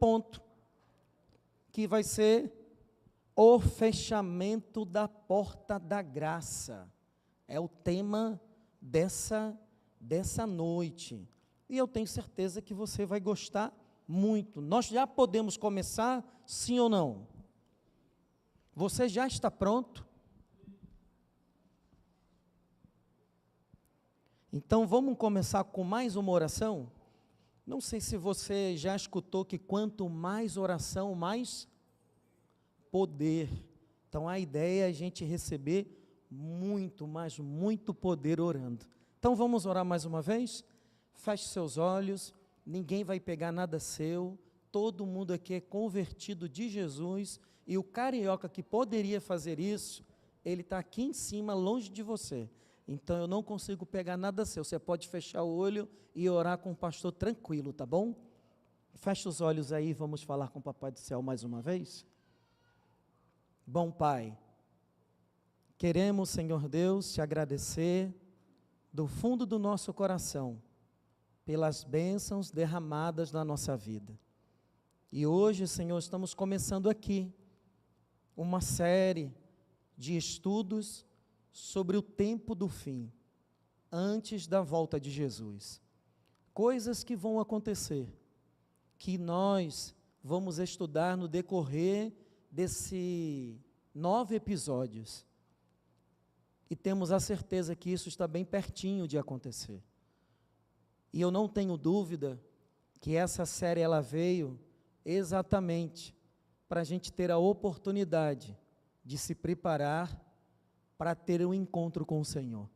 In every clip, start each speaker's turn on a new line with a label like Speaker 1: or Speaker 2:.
Speaker 1: ponto, que vai ser o fechamento da porta da graça. É o tema dessa noite. E eu tenho certeza que você vai gostar muito. Nós já podemos começar, sim ou não? Você já está pronto? Então vamos começar com mais uma oração? Não sei se você já escutou que quanto mais oração, mais poder. Então a ideia é a gente receber muito, mas muito poder orando. Então vamos orar mais uma vez? Feche seus olhos, ninguém vai pegar nada seu, todo mundo aqui é convertido de Jesus, e o carioca que poderia fazer isso, ele está aqui em cima, longe de você. Então eu não consigo pegar nada seu. Você pode fechar o olho e orar com o pastor tranquilo, tá bom? Feche os olhos aí, vamos falar com o Papai do Céu mais uma vez. Bom Pai, queremos, Senhor Deus, te agradecer do fundo do nosso coração pelas bênçãos derramadas na nossa vida. E hoje, Senhor, estamos começando aqui uma série de estudos sobre o tempo do fim, antes da volta de Jesus. Coisas que vão acontecer, que nós vamos estudar no decorrer desses 9 episódios. E temos a certeza que isso está bem pertinho de acontecer. E eu não tenho dúvida que essa série ela veio exatamente para a gente ter a oportunidade de se preparar para ter um encontro com o Senhor.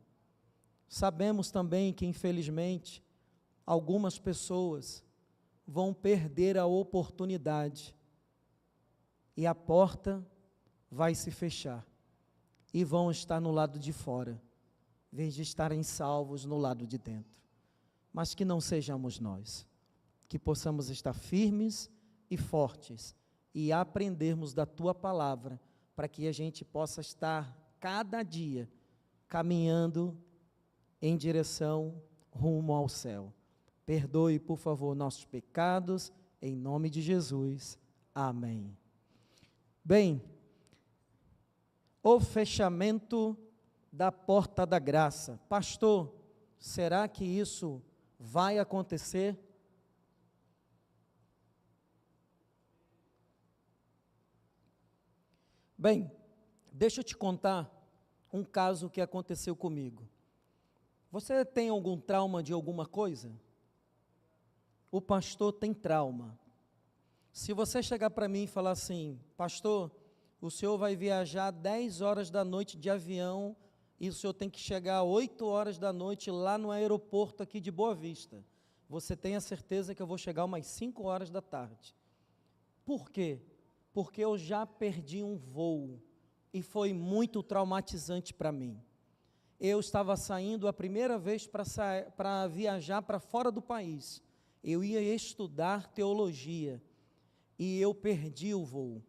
Speaker 1: Sabemos também que, infelizmente, algumas pessoas vão perder a oportunidade e a porta vai se fechar e vão estar no lado de fora, em vez de estarem salvos no lado de dentro. Mas que não sejamos nós, que possamos estar firmes e fortes e aprendermos da Tua palavra, para que a gente possa estar cada dia caminhando em direção rumo ao céu. Perdoe, por favor, nossos pecados, em nome de Jesus. Amém. Bem, o fechamento da porta da graça. Pastor, será que isso vai acontecer? Bem, deixa eu te contar um caso que aconteceu comigo. Você tem algum trauma de alguma coisa? O pastor tem trauma. Se você chegar para mim e falar assim, pastor, o senhor vai viajar 10 horas da noite de avião e o senhor tem que chegar 8 horas da noite lá no aeroporto aqui de Boa Vista. Você tem a certeza que eu vou chegar umas 5 horas da tarde. Por quê? Porque eu já perdi um voo e foi muito traumatizante para mim. Eu estava saindo a primeira vez para viajar para fora do país. Eu ia estudar teologia e eu perdi o voo.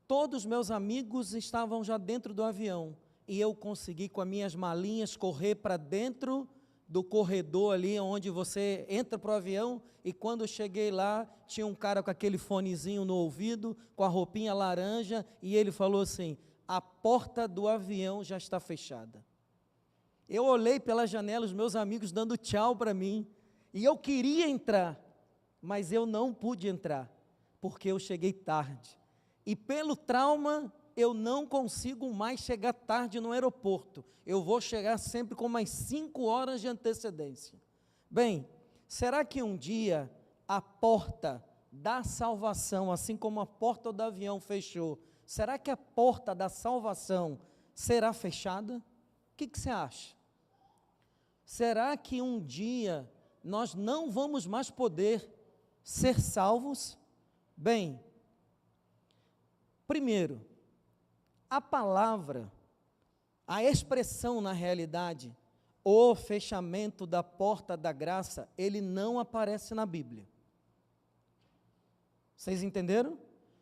Speaker 1: Todos meus amigos estavam já dentro do avião e eu consegui com as minhas malinhas correr para dentro do corredor ali onde você entra para o avião, e quando eu cheguei lá, tinha um cara com aquele fonezinho no ouvido, com a roupinha laranja, e ele falou assim, a porta do avião já está fechada. Eu olhei pela janela, os meus amigos dando tchau para mim, e eu queria entrar, mas eu não pude entrar, porque eu cheguei tarde. E pelo trauma, eu não consigo mais chegar tarde no aeroporto. Eu vou chegar sempre com mais 5 horas de antecedência. Bem, será que um dia a porta da salvação, assim como a porta do avião fechou, será que a porta da salvação será fechada? O que você acha? Será que um dia nós não vamos mais poder ser salvos? Bem, primeiro, a palavra, a expressão na realidade, o fechamento da porta da graça, ele não aparece na Bíblia. Vocês entenderam?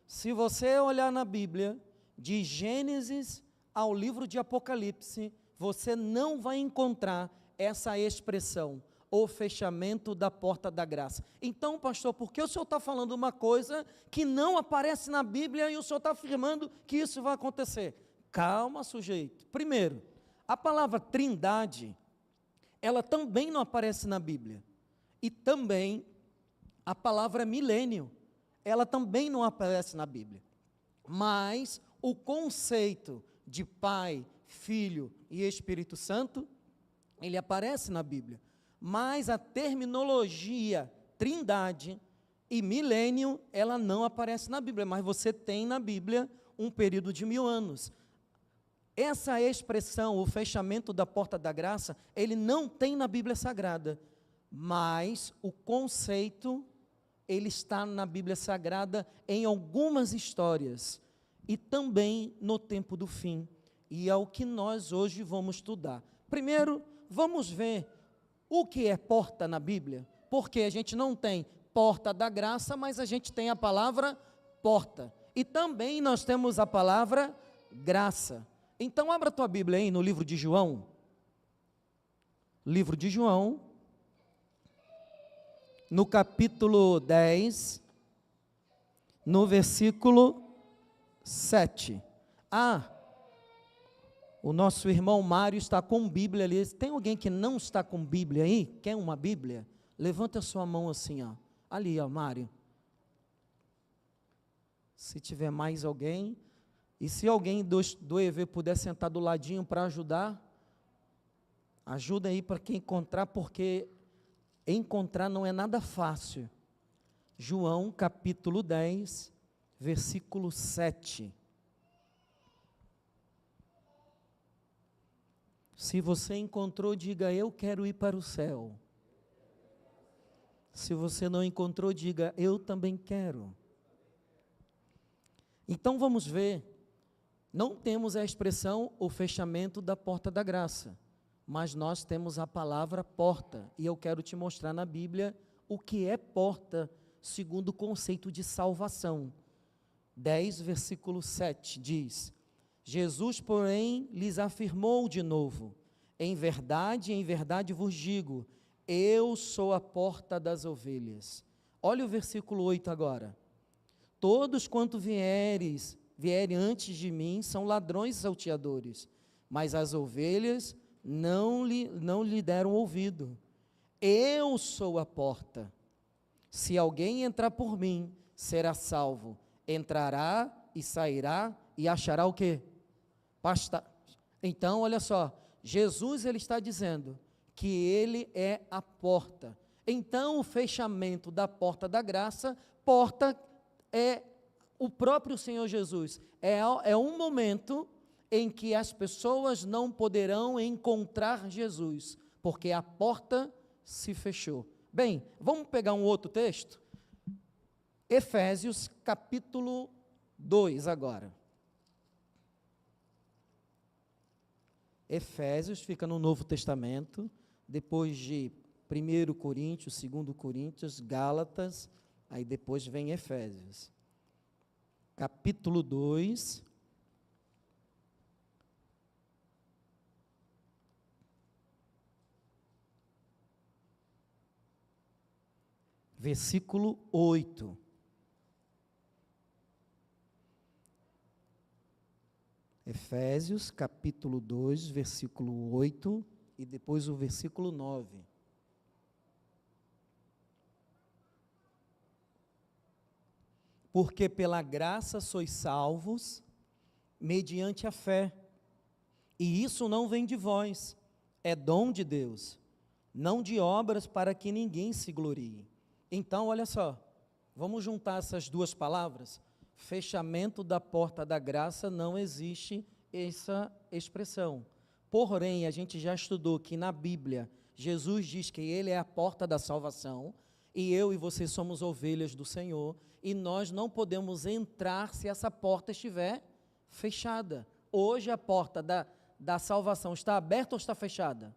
Speaker 1: Se você olhar na Bíblia, de Gênesis ao livro de Apocalipse, você não vai encontrar essa expressão, o fechamento da porta da graça. Então, pastor, por que o senhor está falando uma coisa que não aparece na Bíblia e o senhor está afirmando que isso vai acontecer? Calma, sujeito. Primeiro, a palavra trindade, ela também não aparece na Bíblia. E também a palavra milênio, ela também não aparece na Bíblia. Mas o conceito de Pai, Filho e Espírito Santo, ele aparece na Bíblia. Mas a terminologia trindade e milênio, ela não aparece na Bíblia, mas você tem na Bíblia um período de 1000 anos. Essa expressão, o fechamento da porta da graça, ele não tem na Bíblia Sagrada, mas o conceito, ele está na Bíblia Sagrada em algumas histórias, e também no tempo do fim, e é o que nós hoje vamos estudar. Primeiro, vamos ver o que é porta na Bíblia, porque a gente não tem porta da graça, mas a gente tem a palavra porta, e também nós temos a palavra graça. Então abra a tua Bíblia aí no livro de João, no capítulo 10, no versículo 7. O nosso irmão Mário está com Bíblia ali. Tem alguém que não está com Bíblia aí? Quer uma Bíblia? Levanta a sua mão assim, ó. Ali, ó, Mário. Se tiver mais alguém. E se alguém do EV puder sentar do ladinho para ajudar, ajuda aí para quem encontrar, porque encontrar não é nada fácil. João capítulo 10, versículo 7. Se você encontrou, diga: eu quero ir para o céu. Se você não encontrou, diga: eu também quero. Então vamos ver, não temos a expressão o fechamento da porta da graça, mas nós temos a palavra porta, e eu quero te mostrar na Bíblia o que é porta, segundo o conceito de salvação. 10, versículo 7 diz: Jesus, porém, lhes afirmou de novo: em verdade vos digo, eu sou a porta das ovelhas. Olha o versículo 8 agora. Todos quanto vierem antes de mim são ladrões e salteadores, mas as ovelhas não lhe deram ouvido. Eu sou a porta. Se alguém entrar por mim, será salvo. Entrará e sairá e achará o quê? Então, olha só, Jesus ele está dizendo que ele é a porta. Então, o fechamento da porta da graça, porta é o próprio Senhor Jesus. É um momento em que as pessoas não poderão encontrar Jesus, porque a porta se fechou. Bem, vamos pegar um outro texto? Efésios capítulo 2 agora. Efésios fica no Novo Testamento, depois de 1 Coríntios, 2 Coríntios, Gálatas, aí depois vem Efésios. Capítulo 2, versículo 8. Efésios, capítulo 2, versículo 8, e depois o versículo 9. Porque pela graça sois salvos, mediante a fé, e isso não vem de vós, é dom de Deus, não de obras para que ninguém se glorie. Então, olha só, vamos juntar essas duas palavras. Fechamento da porta da graça, não existe essa expressão. Porém, a gente já estudou que na Bíblia, Jesus diz que Ele é a porta da salvação, e eu e você somos ovelhas do Senhor, e nós não podemos entrar se essa porta estiver fechada. Hoje a porta da salvação está aberta ou está fechada?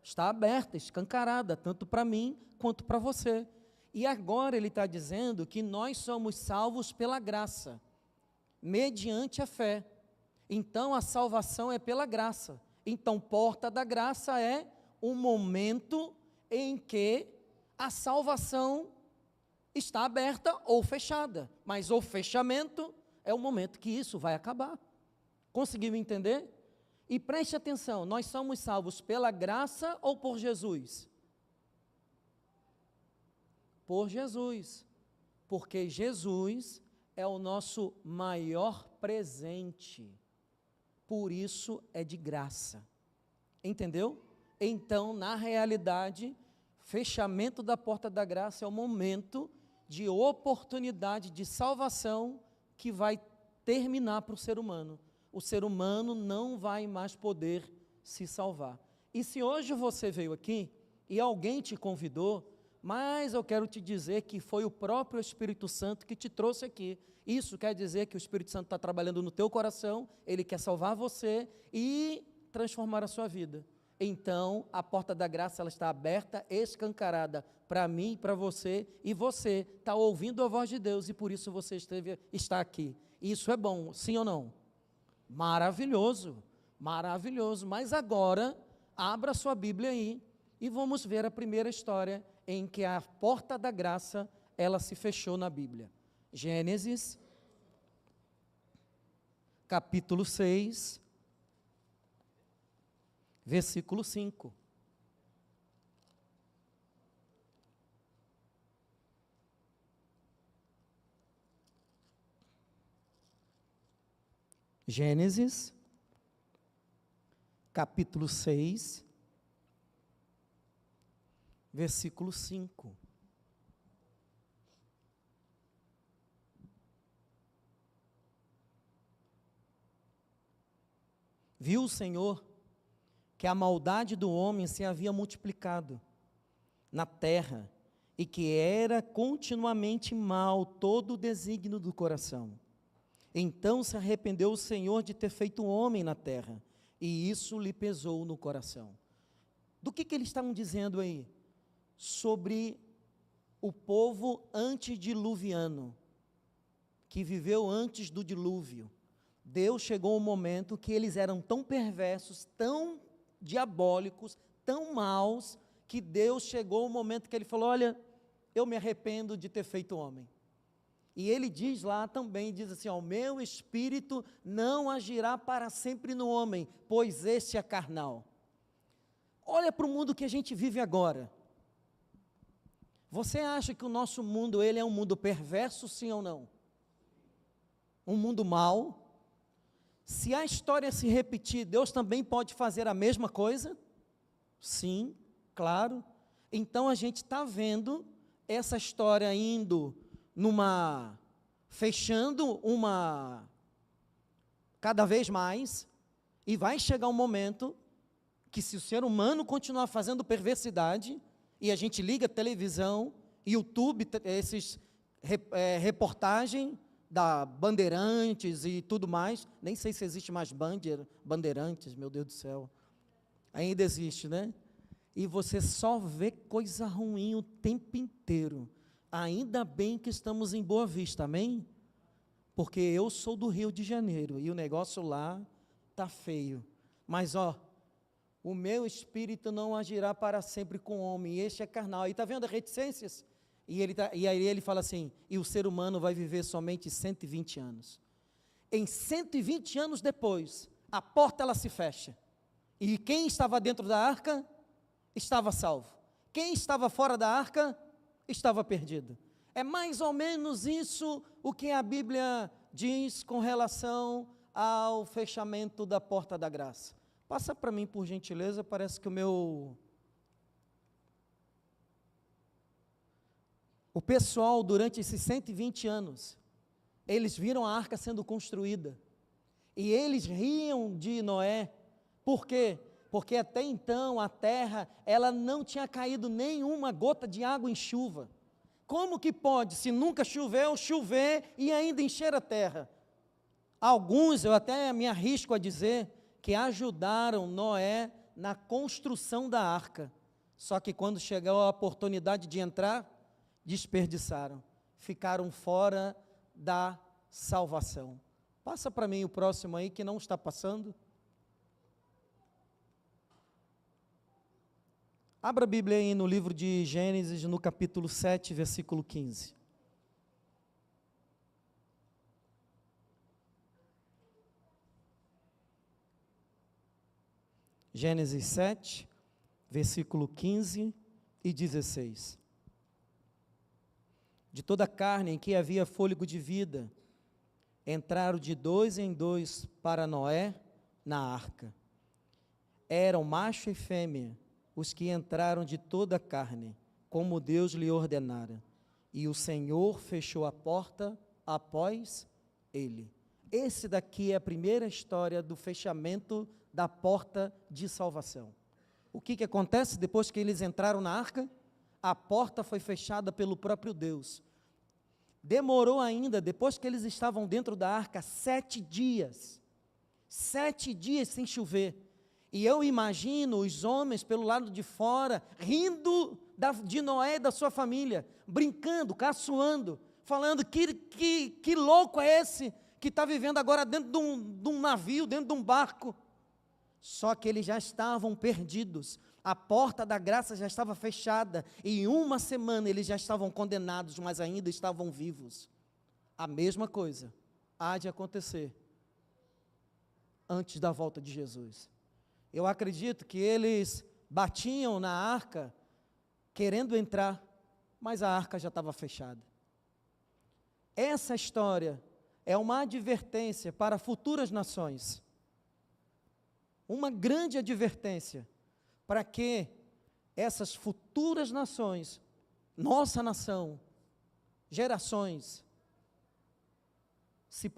Speaker 1: Está aberta, escancarada, tanto para mim quanto para você. E agora ele está dizendo que nós somos salvos pela graça, mediante a fé. Então a salvação é pela graça. Então porta da graça é um momento em que a salvação está aberta ou fechada, mas o fechamento é o momento que isso vai acabar. Conseguiu entender? E preste atenção, nós somos salvos pela graça ou por Jesus? Por Jesus, porque Jesus é o nosso maior presente, por isso é de graça, entendeu? Então, na realidade, fechamento da porta da graça é o momento de oportunidade de salvação que vai terminar para o ser humano. O ser humano não vai mais poder se salvar. E se hoje você veio aqui e alguém te convidou, mas eu quero te dizer que foi o próprio Espírito Santo que te trouxe aqui. Isso quer dizer que o Espírito Santo está trabalhando no teu coração, ele quer salvar você e transformar a sua vida. Então, a porta da graça ela está aberta, escancarada para mim e para você, e você está ouvindo a voz de Deus e por isso você está aqui. Isso é bom, sim ou não? Maravilhoso, maravilhoso. Mas agora, abra sua Bíblia aí e vamos ver a primeira história em que a porta da graça, ela se fechou na Bíblia. Gênesis, capítulo 6, versículo 5. Gênesis, capítulo 6, versículo 5. Viu o Senhor que a maldade do homem se havia multiplicado na terra e que era continuamente mal todo o desígnio do coração. Então se arrependeu o Senhor de ter feito o homem na terra, e isso lhe pesou no coração. Do que eles estavam dizendo aí? Sobre o povo antediluviano, que viveu antes do dilúvio. Deus chegou um momento que eles eram tão perversos, tão diabólicos, tão maus, que Deus chegou um momento que ele falou, olha, eu me arrependo de ter feito homem. E ele diz lá também, diz assim, ó, o meu espírito não agirá para sempre no homem, pois este é carnal. Olha para o mundo que a gente vive agora. Você acha que o nosso mundo, ele é um mundo perverso, sim ou não? Um mundo mau? Se a história se repetir, Deus também pode fazer a mesma coisa? Sim, claro. Então a gente está vendo essa história indo fechando cada vez mais, e vai chegar um momento que se o ser humano continuar fazendo perversidade, e a gente liga a televisão, YouTube, reportagem da Bandeirantes e tudo mais, nem sei se existe mais Bandeirantes, meu Deus do céu, ainda existe, né? E você só vê coisa ruim o tempo inteiro. Ainda bem que estamos em Boa Vista, amém? Porque eu sou do Rio de Janeiro, e o negócio lá está feio, mas ó, o meu espírito não agirá para sempre com o homem, este é carnal. Aí está vendo as reticências? E aí ele fala assim, e o ser humano vai viver somente 120 anos. Em 120 anos depois, a porta ela se fecha. E quem estava dentro da arca, estava salvo. Quem estava fora da arca, estava perdido. É mais ou menos isso o que a Bíblia diz com relação ao fechamento da porta da graça. Passa para mim, por gentileza, parece que o pessoal, durante esses 120 anos, eles viram a arca sendo construída, e eles riam de Noé. Por quê? Porque até então a terra, ela não tinha caído nenhuma gota de água em chuva. Como que pode, se nunca choveu, chover e ainda encher a terra? Alguns, eu até me arrisco a dizer, que ajudaram Noé na construção da arca, só que quando chegou a oportunidade de entrar, desperdiçaram, ficaram fora da salvação. Passa para mim o próximo aí, que não está passando. Abra a Bíblia aí no livro de Gênesis, no capítulo 7, versículo 15. Gênesis 7, versículo 15 e 16. De toda a carne em que havia fôlego de vida, entraram de 2 em 2 para Noé na arca. Eram macho e fêmea os que entraram de toda a carne, como Deus lhe ordenara. E o Senhor fechou a porta após ele. Esse daqui é a primeira história do fechamento da porta de salvação. O que acontece depois que eles entraram na arca? A porta foi fechada pelo próprio Deus. Demorou ainda, depois que eles estavam dentro da arca, 7 dias. 7 dias sem chover. E eu imagino os homens pelo lado de fora, rindo de Noé e da sua família, brincando, caçoando, falando, que louco é esse que está vivendo agora dentro de um navio, dentro de um barco. Só que eles já estavam perdidos. A porta da graça já estava fechada, e em uma semana eles já estavam condenados, mas ainda estavam vivos. A mesma coisa há de acontecer antes da volta de Jesus. Eu acredito que eles batiam na arca, querendo entrar, mas a arca já estava fechada. Essa história é uma advertência para futuras nações. Uma grande advertência para que essas futuras nações, nossa nação, gerações, se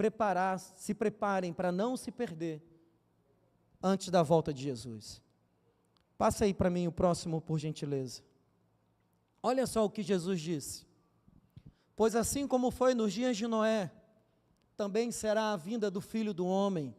Speaker 1: preparem para não se perder antes da volta de Jesus. Passa aí para mim o próximo, por gentileza. Olha só o que Jesus disse. Pois assim como foi nos dias de Noé, também será a vinda do Filho do Homem.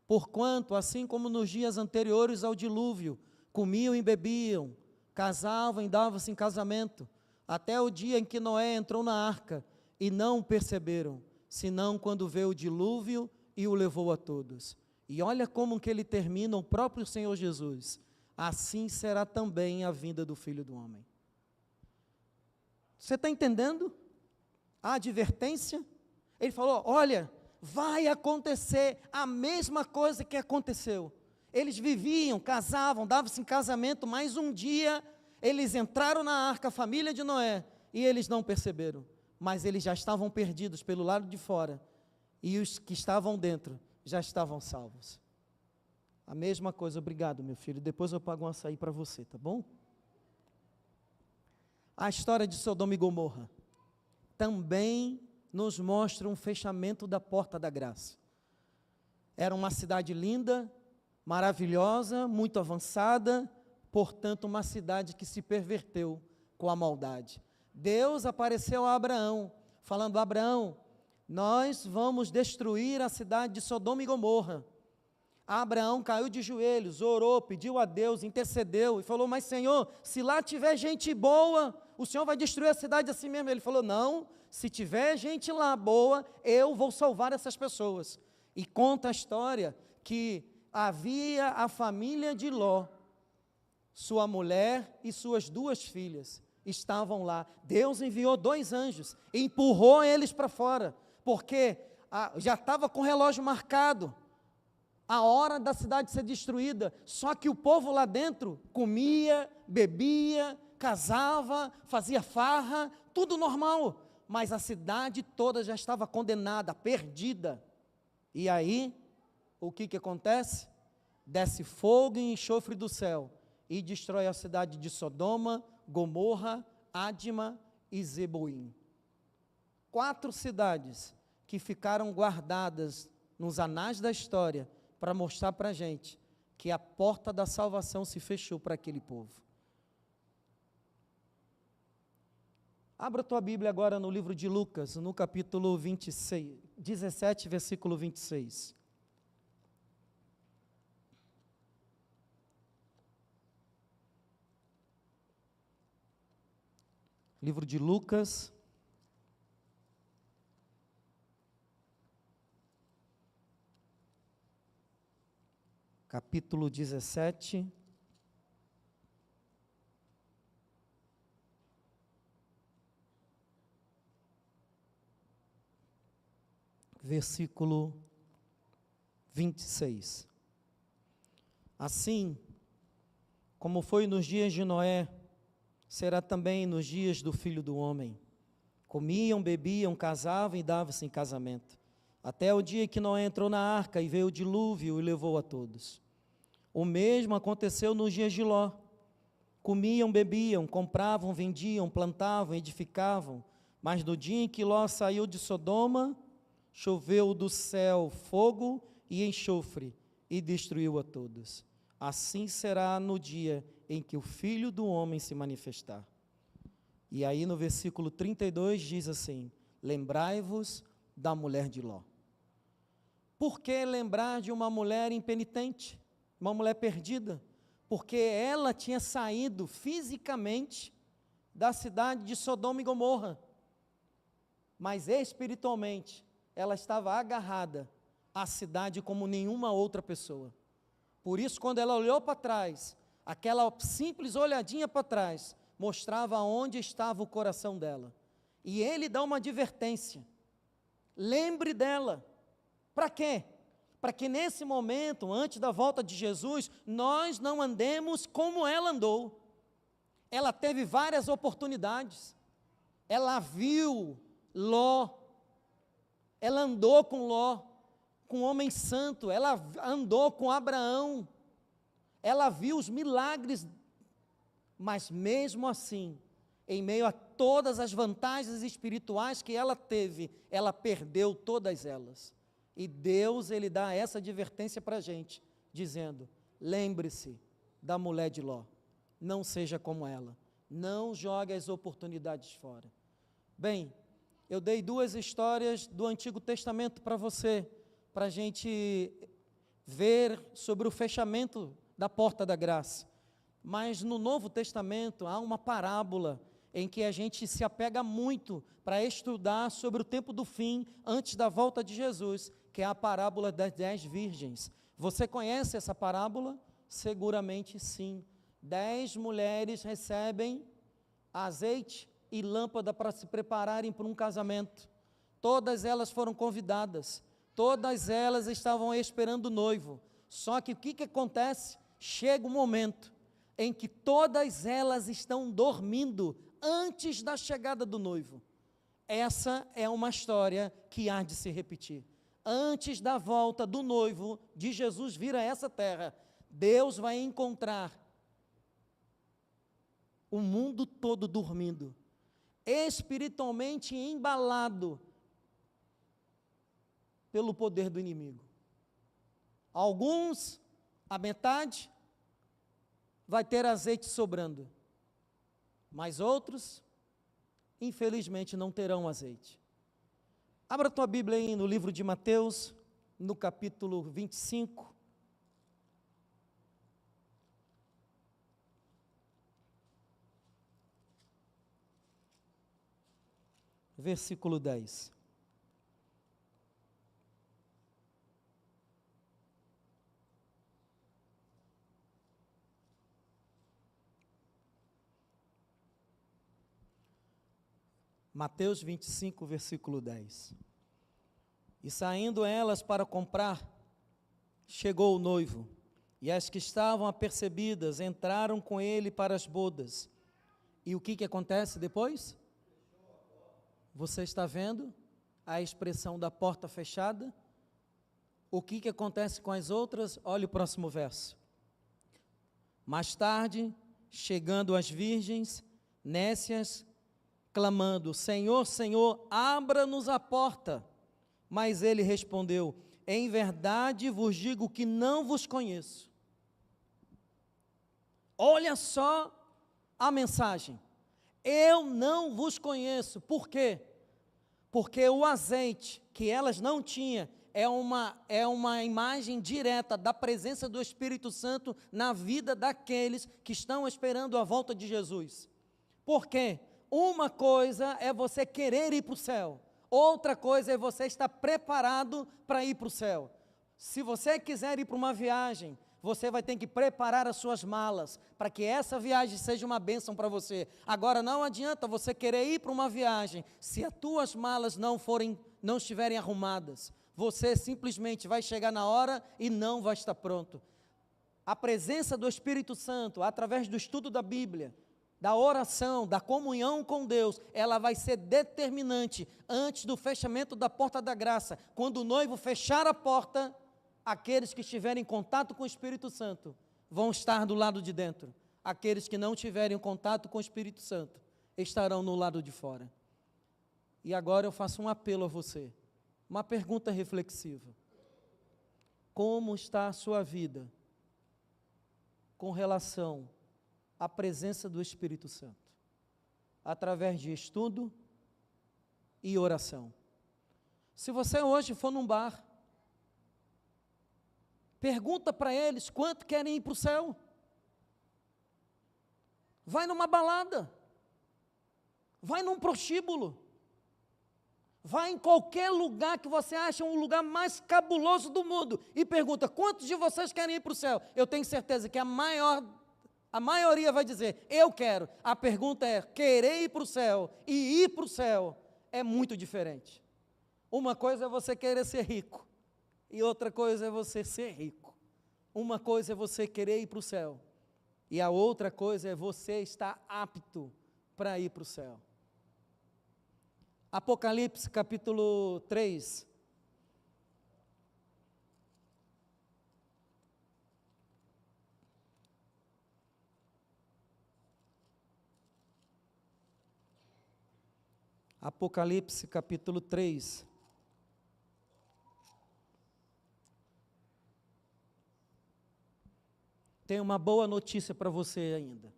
Speaker 1: Porquanto, assim como nos dias anteriores ao dilúvio, comiam e bebiam, casavam e davam-se em casamento, até o dia em que Noé entrou na arca, e não o perceberam, senão quando veio o dilúvio e o levou a todos. E olha como que ele termina, o próprio Senhor Jesus. Assim será também a vinda do Filho do Homem. Você está entendendo a advertência? Ele falou, olha, vai acontecer a mesma coisa que aconteceu. Eles viviam, casavam, davam-se em casamento, mas um dia eles entraram na arca, a família de Noé, e eles não perceberam, mas eles já estavam perdidos pelo lado de fora, e os que estavam dentro já estavam salvos. A mesma coisa, obrigado meu filho, depois eu pago um açaí para você, tá bom? A história de Sodoma e Gomorra também nos mostra um fechamento da porta da graça. Era uma cidade linda, maravilhosa, muito avançada, portanto uma cidade que se perverteu com a maldade. Deus apareceu a Abraão, falando, Abraão, nós vamos destruir a cidade de Sodoma e Gomorra. Abraão caiu de joelhos, orou, pediu a Deus, intercedeu e falou, mas Senhor, se lá tiver gente boa, o Senhor vai destruir a cidade assim mesmo? Ele falou, não, se tiver gente lá boa, eu vou salvar essas pessoas. E conta a história que havia a família de Ló, sua mulher e suas 2 filhas, estavam lá. Deus enviou 2 anjos, e empurrou eles para fora, porque já estava com o relógio marcado, a hora da cidade ser destruída, só que o povo lá dentro comia, bebia, casava, fazia farra, tudo normal, mas a cidade toda já estava condenada, perdida. E aí, o que acontece? Desce fogo e enxofre do céu, e destrói a cidade de Sodoma, Gomorra, Adma e Zeboim. 4 cidades que ficaram guardadas nos anais da história, para mostrar para a gente que a porta da salvação se fechou para aquele povo. Abra a tua Bíblia agora no livro de Lucas, no capítulo 17, versículo 26. Livro de Lucas, capítulo 17, versículo 26. Assim, como foi nos dias de Noé, será também nos dias do Filho do Homem. Comiam, bebiam, casavam e davam-se em casamento, até o dia que Noé entrou na arca e veio o dilúvio e levou a todos. O mesmo aconteceu nos dias de Ló. Comiam, bebiam, compravam, vendiam, plantavam, edificavam, mas no dia em que Ló saiu de Sodoma, choveu do céu fogo e enxofre e destruiu a todos. Assim será no dia em que o Filho do Homem se manifestar. E aí no versículo 32 diz assim: lembrai-vos da mulher de Ló. Por que lembrar de uma mulher impenitente, uma mulher perdida? Porque ela tinha saído fisicamente da cidade de Sodoma e Gomorra, mas espiritualmente ela estava agarrada à cidade como nenhuma outra pessoa. Por isso, quando ela olhou para trás, aquela simples olhadinha para trás, mostrava onde estava o coração dela. E ele dá uma advertência: lembre dela. Para quê? Para que nesse momento, antes da volta de Jesus, nós não andemos como ela andou. Ela teve várias oportunidades. Ela viu Ló, ela andou com Ló, com o homem santo, ela andou com Abraão, ela viu os milagres, mas mesmo assim, em meio a todas as vantagens espirituais que ela teve, ela perdeu todas elas. E Deus, Ele dá essa advertência para a gente, dizendo: lembre-se da mulher de Ló, não seja como ela, não jogue as oportunidades fora. Bem, eu dei duas histórias do Antigo Testamento para você, para a gente ver sobre o fechamento da porta da graça. Mas no Novo Testamento há uma parábola em que a gente se apega muito para estudar sobre o tempo do fim, antes da volta de Jesus, que é a parábola das 10 virgens. Você conhece essa parábola? Seguramente sim. 10 mulheres recebem azeite e lâmpada para se prepararem para um casamento. Todas elas foram convidadas, todas elas estavam esperando o noivo. Só que o que acontece? Chega um momento em que todas elas estão dormindo antes da chegada do noivo. Essa é uma história que há de se repetir. Antes da volta do noivo, de Jesus vir a essa terra, Deus vai encontrar o mundo todo dormindo, espiritualmente embalado pelo poder do inimigo. Alguns, a metade, vai ter azeite sobrando, mas outros, infelizmente, não terão azeite. Abra tua Bíblia aí no livro de Mateus, no capítulo 25. Versículo 10. Mateus 25, versículo 10. E saindo elas para comprar, chegou o noivo, e as que estavam apercebidas entraram com ele para as bodas. E o que acontece depois? Você está vendo a expressão da porta fechada? O que acontece com as outras? Olha o próximo verso. Mais tarde, chegando as virgens, nécias, clamando: Senhor, Senhor, abra-nos a porta. Mas ele respondeu: em verdade vos digo que não vos conheço. Olha só a mensagem: eu não vos conheço. Por quê? Porque o azeite que elas não tinham é uma imagem direta da presença do Espírito Santo na vida daqueles que estão esperando a volta de Jesus. Por quê? Uma coisa é você querer ir para o céu, outra coisa é você estar preparado para ir para o céu. Se você quiser ir para uma viagem, Você vai ter que preparar as suas malas para que essa viagem seja uma bênção para você. Agora, não adianta você querer ir para uma viagem se as tuas malas não estiverem arrumadas. Você simplesmente vai chegar na hora e não vai estar pronto. A presença do Espírito Santo, através do estudo da Bíblia, da oração, da comunhão com Deus, ela vai ser determinante antes do fechamento da porta da graça. Quando o noivo fechar a porta, aqueles que estiverem em contato com o Espírito Santo vão estar do lado de dentro. Aqueles que não tiverem contato com o Espírito Santo estarão no lado de fora. E agora eu faço um apelo a você, uma pergunta reflexiva. Como está a sua vida com relação à presença do Espírito Santo? Através de estudo e oração. Se você hoje for num bar, pergunta para eles quanto querem ir para o céu. Vai numa balada, vai num prostíbulo, vai em qualquer lugar que você acha um lugar mais cabuloso do mundo e pergunta, quantos de vocês querem ir para o céu? Eu tenho certeza que a maioria vai dizer, eu quero. A pergunta é, querer ir para o céu e ir para o céu é muito diferente. Uma coisa é você querer ser rico, e outra coisa é você ser rico. Uma coisa é você querer ir para o céu, e a outra coisa é você estar apto para ir para o céu. Apocalipse capítulo 3. Apocalipse capítulo 3. Tenho uma boa notícia para você ainda.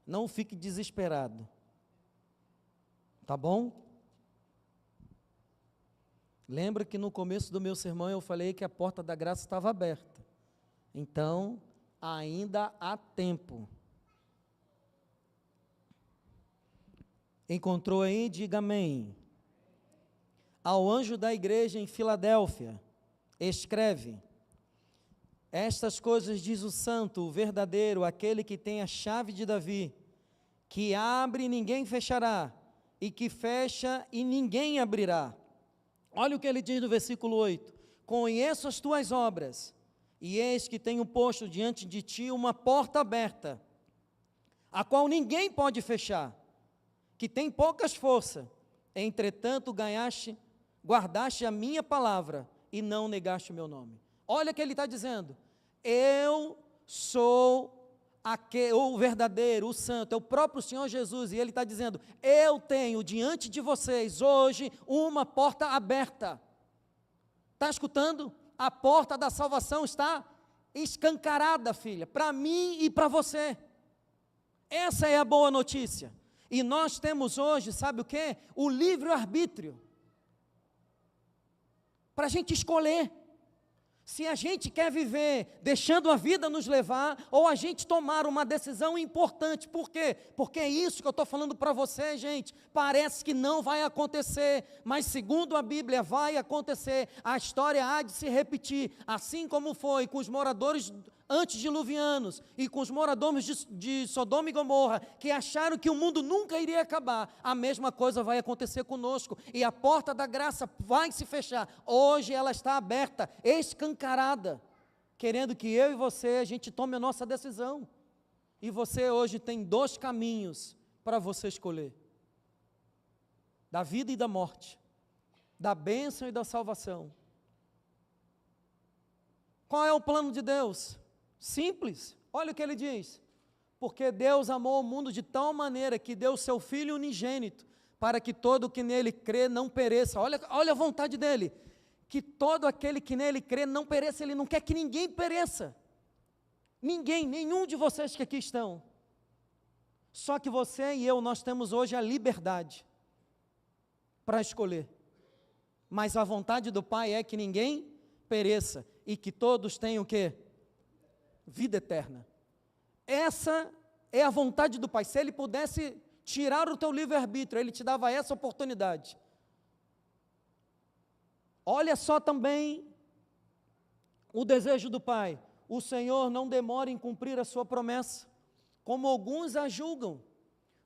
Speaker 1: Não fique desesperado. Tá bom? Lembra que no começo do meu sermão eu falei que a porta da graça estava aberta. Então, ainda há tempo. Encontrou aí? Diga amém. Ao anjo da igreja em Filadélfia, escreve: estas coisas diz o santo, o verdadeiro, aquele que tem a chave de Davi, que abre e ninguém fechará, e que fecha e ninguém abrirá. Olha o que ele diz no versículo 8: conheço as tuas obras, e eis que tenho posto diante de ti uma porta aberta, a qual ninguém pode fechar, que tem poucas forças, entretanto guardaste a minha palavra, e não negaste o meu nome. Olha o que ele está dizendo, eu sou o verdadeiro, o santo, é o próprio Senhor Jesus, e ele está dizendo, eu tenho diante de vocês hoje uma porta aberta. Está escutando? A porta da salvação está escancarada, filha, para mim e para você. Essa é a boa notícia. E nós temos hoje, sabe o que? O livre-arbítrio, para a gente escolher. Se a gente quer viver deixando a vida nos levar, ou a gente tomar uma decisão importante. Por quê? Porque é isso que eu estou falando para você, gente. Parece que não vai acontecer, mas segundo a Bíblia vai acontecer. A história há de se repetir, assim como foi com os moradores antediluvianos e com os moradores de Sodoma e Gomorra, que acharam que o mundo nunca iria acabar. A mesma coisa vai acontecer conosco, e a porta da graça vai se fechar. Hoje ela está aberta, escancarada, querendo que eu e você, a gente tome a nossa decisão. E você hoje tem dois caminhos para você escolher: da vida e da morte, da bênção e da salvação. Qual é o plano de Deus? Simples, olha o que ele diz: porque Deus amou o mundo de tal maneira que deu o seu Filho unigênito, para que todo o que nele crê não pereça. Olha a vontade dele, que todo aquele que nele crê não pereça. Ele não quer que ninguém pereça, ninguém, nenhum de vocês que aqui estão. Só que você e eu, nós temos hoje a liberdade para escolher, mas a vontade do Pai é que ninguém pereça, e que todos tenham o quê? Vida eterna. Essa é a vontade do Pai. Se Ele pudesse tirar o teu livre-arbítrio, Ele te dava essa oportunidade. Olha só também o desejo do Pai: o Senhor não demora em cumprir a sua promessa, como alguns a julgam.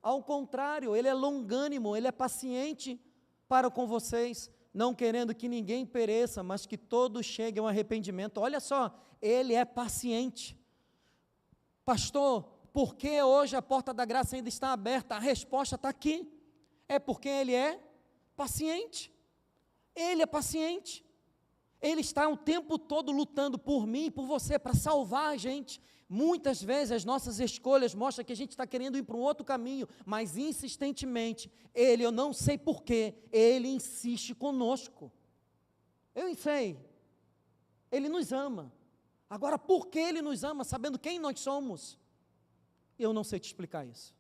Speaker 1: Ao contrário, Ele é longânimo, Ele é paciente para com vocês, não querendo que ninguém pereça, mas que todos cheguem ao arrependimento. Olha só, Ele é paciente. Pastor, por que hoje a porta da graça ainda está aberta? A resposta está aqui. É porque Ele é paciente. Ele é paciente. Ele está o tempo todo lutando por mim e por você, para salvar a gente. Muitas vezes as nossas escolhas mostram que a gente está querendo ir para um outro caminho, mas insistentemente, Ele, eu não sei porquê, Ele insiste conosco. Eu sei, Ele nos ama. Agora, por que Ele nos ama, sabendo quem nós somos? Eu não sei te explicar isso.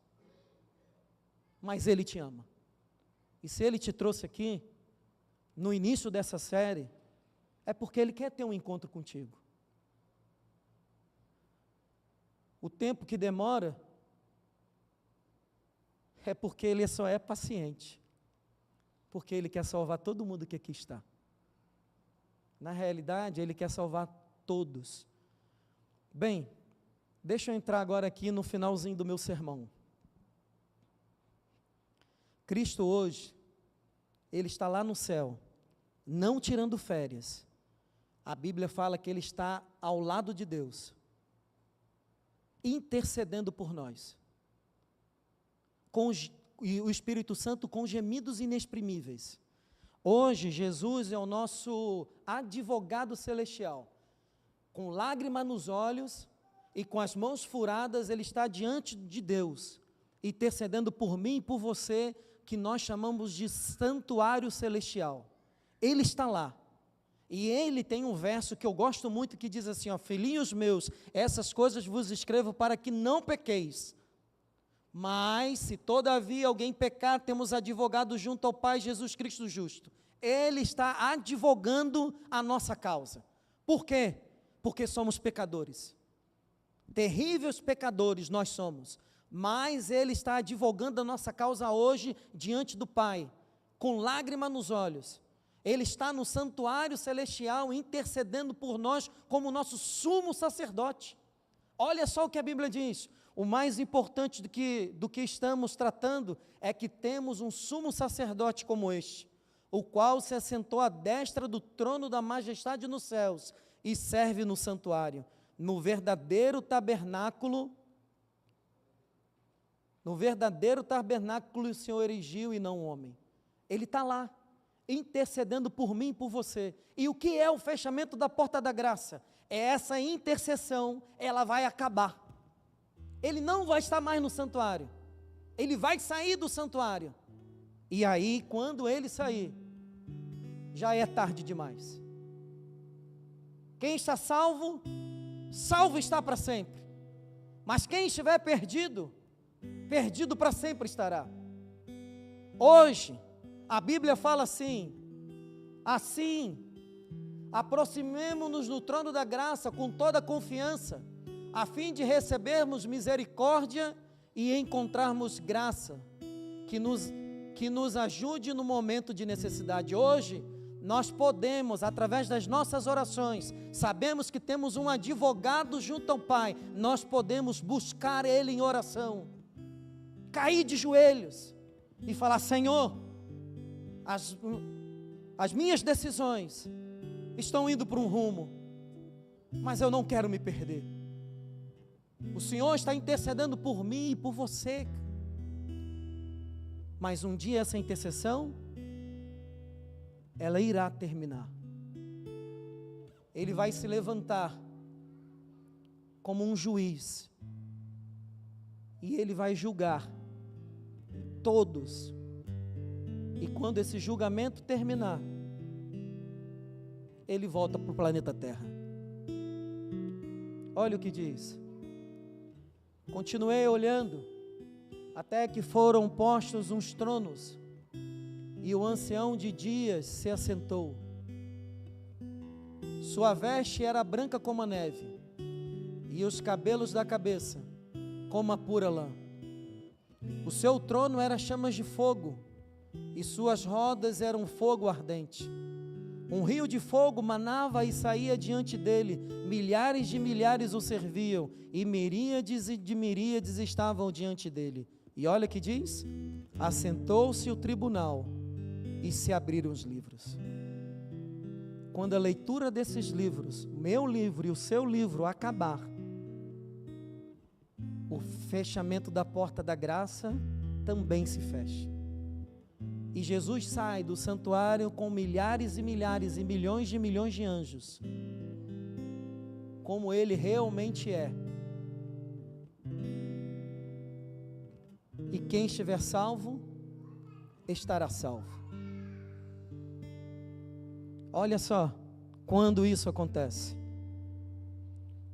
Speaker 1: Mas Ele te ama. E se Ele te trouxe aqui, no início dessa série, é porque Ele quer ter um encontro contigo. O tempo que demora é porque Ele só é paciente, porque Ele quer salvar todo mundo que aqui está. Na realidade, Ele quer salvar todos. Bem, deixa eu entrar agora aqui no finalzinho do meu sermão. Cristo hoje, Ele está lá no céu, não tirando férias. A Bíblia fala que Ele está ao lado de Deus, intercedendo por nós, e o Espírito Santo com gemidos inexprimíveis. Hoje, Jesus é o nosso advogado celestial, com lágrima nos olhos e com as mãos furadas, Ele está diante de Deus, intercedendo por mim e por você, que nós chamamos de santuário celestial. Ele está lá. E Ele tem um verso que eu gosto muito, que diz assim, ó: filhinhos meus, essas coisas vos escrevo para que não pequeis. Mas, se todavia alguém pecar, temos advogado junto ao Pai, Jesus Cristo justo. Ele está advogando a nossa causa. Por quê? Porque somos pecadores. Terríveis pecadores nós somos. Mas Ele está advogando a nossa causa hoje diante do Pai, com lágrima nos olhos. Ele está no santuário celestial intercedendo por nós como nosso sumo sacerdote. Olha só o que a Bíblia diz. O mais importante do que estamos tratando é que temos um sumo sacerdote como este, o qual se assentou à destra do trono da majestade nos céus e serve no santuário, no verdadeiro tabernáculo. No verdadeiro tabernáculo o Senhor erigiu e não o homem. Ele está lá, intercedendo por mim e por você. E o que é o fechamento da porta da graça? É essa intercessão, ela vai acabar. Ele não vai estar mais no santuário. Ele vai sair do santuário. E aí, quando ele sair, já é tarde demais. Quem está salvo, salvo está para sempre. Mas quem estiver perdido, perdido para sempre estará. Hoje, a Bíblia fala assim, aproximemo-nos do trono da graça com toda a confiança, a fim de recebermos misericórdia e encontrarmos graça, que nos ajude no momento de necessidade. Hoje, nós podemos, através das nossas orações, sabemos que temos um advogado junto ao Pai, nós podemos buscar Ele em oração, cair de joelhos e falar: Senhor, as minhas decisões estão indo para um rumo, mas eu não quero me perder. O Senhor está intercedendo por mim e por você, mas um dia essa intercessão, ela irá terminar. Ele vai se levantar como um juiz, e Ele vai julgar todos. E quando esse julgamento terminar, Ele volta para o planeta Terra. Olha o que diz: continuei olhando, até que foram postos uns tronos, e o ancião de dias se assentou. Sua veste era branca como a neve, e os cabelos da cabeça como a pura lã. O seu trono era chamas de fogo, e suas rodas eram fogo ardente. Um rio de fogo manava e saía diante dele, milhares de milhares o serviam, e miríades de miríades estavam diante dele. E olha que diz: assentou-se o tribunal e se abriram os livros. Quando a leitura desses livros, o meu livro e o seu livro acabar, o fechamento da porta da graça também se fecha. E Jesus sai do santuário com milhares e milhares e milhões de anjos, como Ele realmente é. E quem estiver salvo, estará salvo. Olha só, quando isso acontece.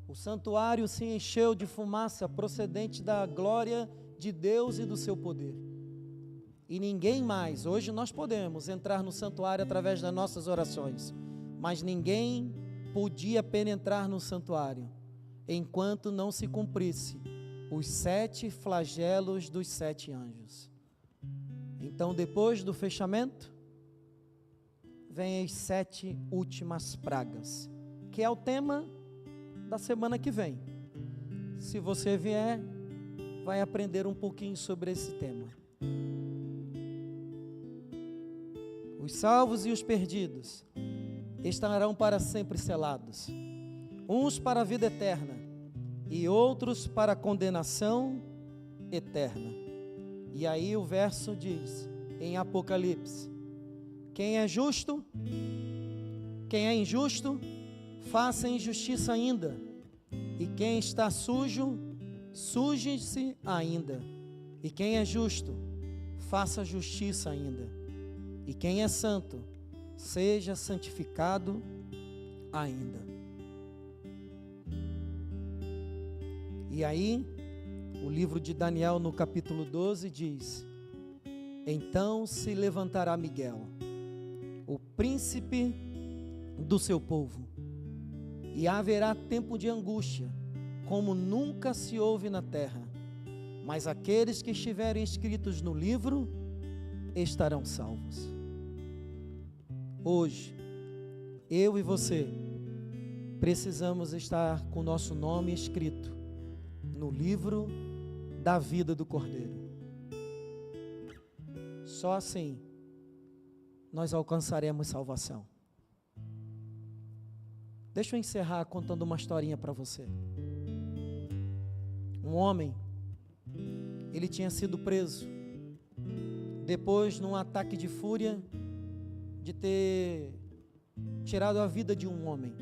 Speaker 1: O santuário se encheu de fumaça procedente da glória de Deus e do seu poder. E ninguém mais, hoje nós podemos entrar no santuário através das nossas orações, mas ninguém podia penetrar no santuário, enquanto não se cumprisse os 7 flagelos dos 7 anjos. Então, depois do fechamento, vem as 7 últimas pragas, que é o tema da semana que vem. Se você vier, vai aprender um pouquinho sobre esse tema. Os salvos e os perdidos estarão para sempre selados, uns para a vida eterna e outros para a condenação eterna. E aí o verso diz, em Apocalipse: quem é justo, quem é injusto, faça injustiça ainda, e quem está sujo, suje-se ainda, e quem é justo, faça justiça ainda. E quem é santo, seja santificado ainda. E aí, o livro de Daniel, no capítulo 12, diz: então se levantará Miguel, o príncipe do seu povo, e haverá tempo de angústia, como nunca se houve na terra, mas aqueles que estiverem escritos no livro estarão salvos. Hoje, eu e você precisamos estar com o nosso nome escrito no livro da vida do Cordeiro. Só assim nós alcançaremos salvação. Deixa eu encerrar contando uma historinha para você. Um homem, ele tinha sido preso depois, num ataque de fúria, de ter tirado a vida de um homem.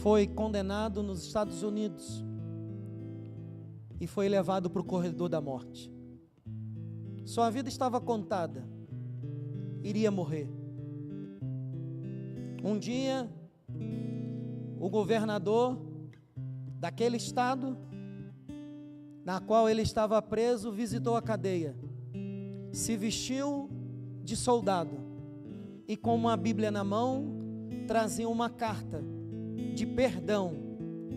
Speaker 1: Foi condenado nos Estados Unidos e foi levado para o corredor da morte. Sua vida estava contada, iria morrer. Um dia, o governador daquele estado, na qual ele estava preso, visitou a cadeia, se vestiu de soldado e com uma Bíblia na mão, trazia uma carta de perdão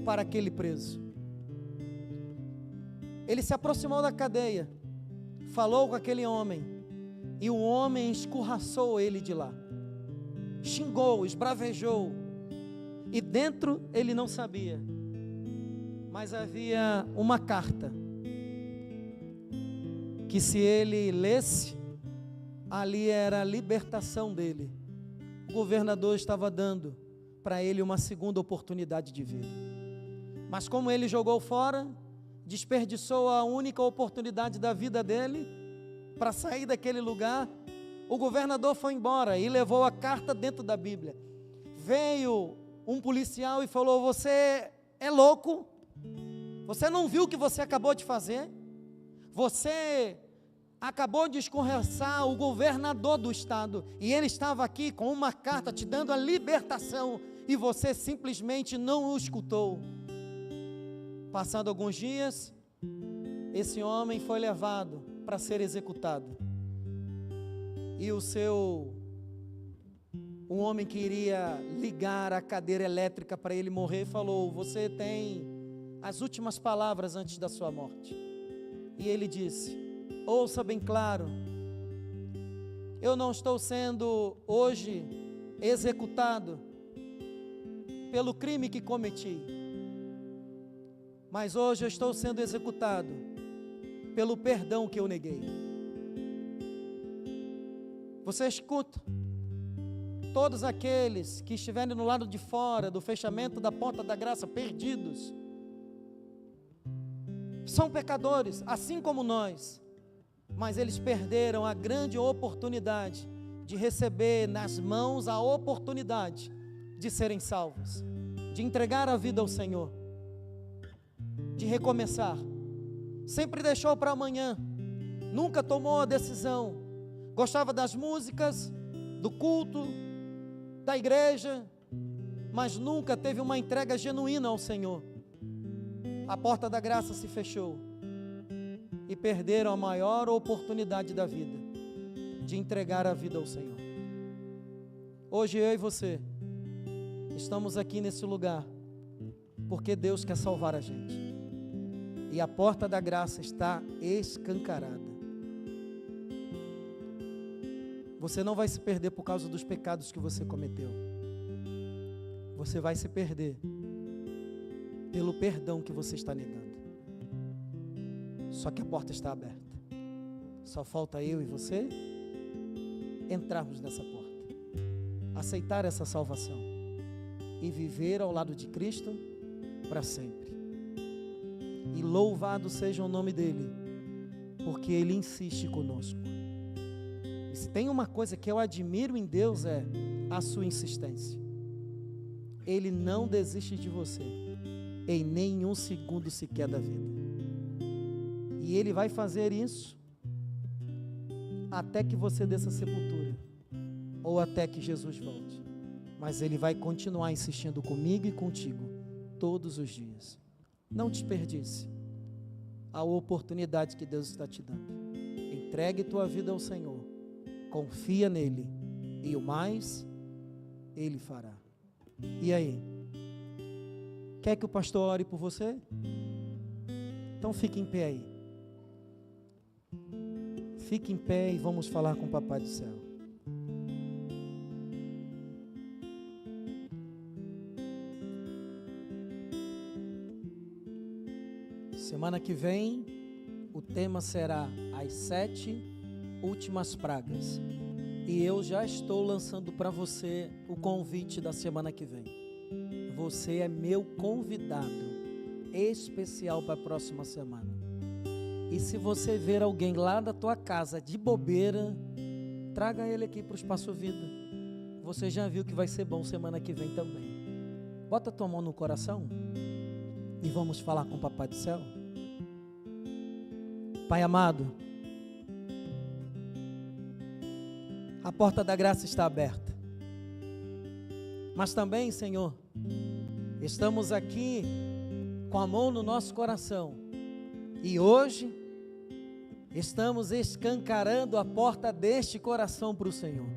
Speaker 1: para aquele preso. Ele se aproximou da cadeia, falou com aquele homem, e o homem escorraçou ele de lá, xingou, esbravejou, e dentro ele não sabia, mas havia uma carta, que se ele lesse, ali era a libertação dele. O governador estava dando para ele uma segunda oportunidade de vida, mas como ele jogou fora, desperdiçou a única oportunidade da vida dele, para sair daquele lugar, o governador foi embora e levou a carta dentro da Bíblia. Veio um policial e falou: você é louco? Você não viu o que você acabou de fazer? Você acabou de escorraçar o governador do estado, e ele estava aqui com uma carta te dando a libertação, e você simplesmente não o escutou. Passado alguns dias, esse homem foi levado para ser executado, e um homem que iria ligar a cadeira elétrica para ele morrer, falou: você tem as últimas palavras antes da sua morte. E ele disse: ouça bem claro, eu não estou sendo hoje executado pelo crime que cometi, mas hoje eu estou sendo executado pelo perdão que eu neguei. Você escuta? Todos aqueles que estiverem no lado de fora do fechamento da porta da graça, perdidos, são pecadores, assim como nós, mas eles perderam a grande oportunidade de receber nas mãos a oportunidade de serem salvos, de entregar a vida ao Senhor, de recomeçar. Sempre deixou para amanhã, nunca tomou a decisão. Gostava das músicas, do culto, da igreja, mas nunca teve uma entrega genuína ao Senhor. A porta da graça se fechou e perderam a maior oportunidade da vida, de entregar a vida ao Senhor. Hoje eu e você estamos aqui nesse lugar porque Deus quer salvar a gente, e a porta da graça está escancarada. Você não vai se perder por causa dos pecados que você cometeu, você vai se perder pelo perdão que você está negando. Só que a porta está aberta, só falta eu e você entrarmos nessa porta, aceitar essa salvação e viver ao lado de Cristo para sempre. E louvado seja o nome dele, porque ele insiste conosco. E se tem uma coisa que eu admiro em Deus, é a sua insistência. Ele não desiste de você em nenhum segundo sequer da vida, e ele vai fazer isso até que você desça a sepultura, ou até que Jesus volte, mas ele vai continuar insistindo comigo e contigo todos os dias. Não desperdice a oportunidade que Deus está te dando. Entregue tua vida ao Senhor, confia nele, e o mais ele fará. E aí, quer que o pastor ore por você? Então fique em pé aí. Fique em pé e vamos falar com o Papai do Céu. Semana que vem, o tema será as 7 últimas pragas. E eu já estou lançando para você o convite da semana que vem. Você é meu convidado especial para a próxima semana. E se você ver alguém lá da tua casa de bobeira, traga ele aqui para o Espaço Vida. Você já viu que vai ser bom semana que vem também. Bota a tua mão no coração e vamos falar com o Papai do Céu. Pai amado, a porta da graça está aberta, mas também, Senhor, estamos aqui com a mão no nosso coração, e hoje estamos escancarando a porta deste coração para o Senhor,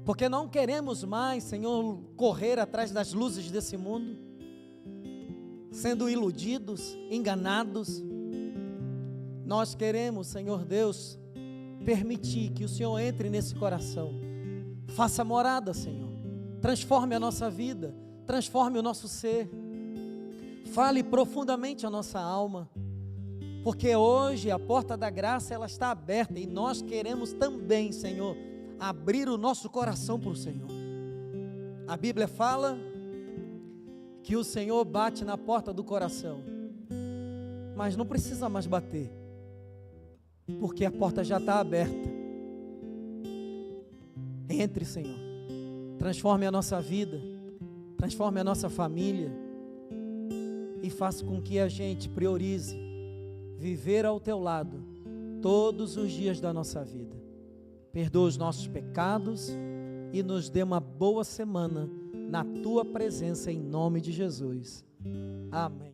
Speaker 1: porque não queremos mais, Senhor, correr atrás das luzes desse mundo, sendo iludidos, enganados. Nós queremos, Senhor Deus, permitir que o Senhor entre nesse coração, faça morada, Senhor, transforme a nossa vida, transforme o nosso ser, fale profundamente a nossa alma, porque hoje a porta da graça ela está aberta, e nós queremos também, Senhor, abrir o nosso coração para o Senhor. A Bíblia fala que o Senhor bate na porta do coração, mas não precisa mais bater, porque a porta já está aberta. Entre, Senhor, transforme a nossa vida, transforme a nossa família, e faça com que a gente priorize viver ao teu lado todos os dias da nossa vida. Perdoa os nossos pecados e nos dê uma boa semana na tua presença, em nome de Jesus. Amém.